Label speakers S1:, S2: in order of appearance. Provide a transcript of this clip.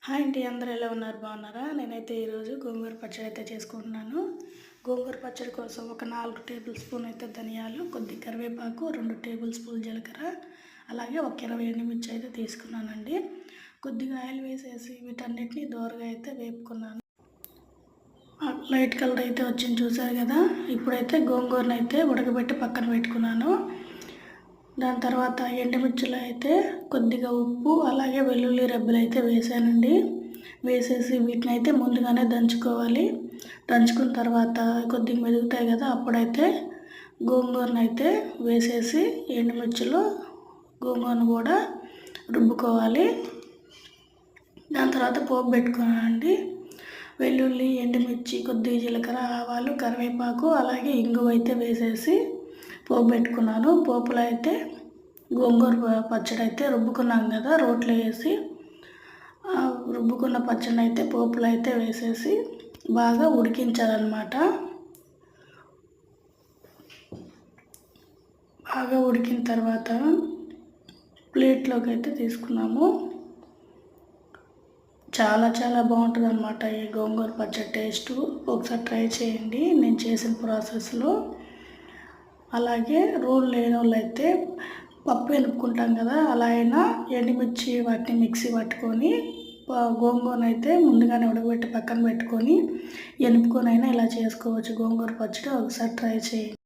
S1: Hi అండి, అందరూ ఎలా ఉన్నారు? బాగున్నారా? నేనైతే ఈరోజు గోంగూర పచ్చడి అయితే చేసుకుంటున్నాను. గోంగూర పచ్చడి కోసం ఒక 4 టేబుల్ స్పూన్ అయితే ధనియాలు, కొద్ది కరివేపాకు, 2 టేబుల్ స్పూన్ జీలకర్ర, అలాగే ఒక 20 ఎండుమిర్చి అయితే తీసుకున్నానండి. కొద్దిగా ఆయిల్ వేసేసి వీటన్నిటిని దోరగా అయితే వేపుకున్నాను. లైట్ కలర్ అయితే వచ్చింది, చూసారు కదా. ఇప్పుడైతే గోంగూరను అయితే ఉడకబెట్టి పక్కన పెట్టుకున్నాను. దాని తర్వాత ఎండుమిర్చిలో అయితే కొద్దిగా ఉప్పు, అలాగే వెల్లుల్లి రెబ్బలు అయితే వేసానండి. వేసేసి వీటిని అయితే ముందుగానే దంచుకోవాలి. దంచుకున్న తర్వాత కొద్దిగా మెదుగుతాయి కదా, అప్పుడైతే గోంగూరను అయితే వేసేసి ఎండుమిర్చిలో గోంగూరను కూడా రుబ్బుకోవాలి. దాని తర్వాత పోపు పెట్టుకోనండి. వెల్లుల్లి, ఎండుమిర్చి, కొద్దిగా జీలకర్ర, ఆవాలు, కరివేపాకు, అలాగే ఇంగువ అయితే వేసేసి పోపు పెట్టుకున్నాను. పోపులో అయితే గోంగూర పచ్చడి అయితే రుబ్బుకున్నాం కదా, రోట్లో వేసి రుబ్బుకున్న పచ్చడిని అయితే పోపులో అయితే వేసేసి బాగా ఉడికించాలన్నమాట. బాగా ఉడికిన తర్వాత ప్లేట్లోకి అయితే తీసుకున్నాము. చాలా చాలా బాగుంటుంది అన్నమాట ఈ గోంగూర పచ్చడి టేస్టు. ఒకసారి ట్రై చేయండి నేను చేసిన ప్రాసెస్లో. అలాగే రూల్ లేని వాళ్ళు అయితే పప్పు ఎనుపుకుంటాం కదా, అలా అయినా ఎండుమిర్చి వాటిని మిక్సీ పట్టుకొని గోంగూరను అయితే ముందుగానే ఉడకబెట్టి పక్కన పెట్టుకొని ఎనుపుకొని అయినా ఇలా చేసుకోవచ్చు గోంగూర పచ్చడి. ఒకసారి ట్రై చేయండి.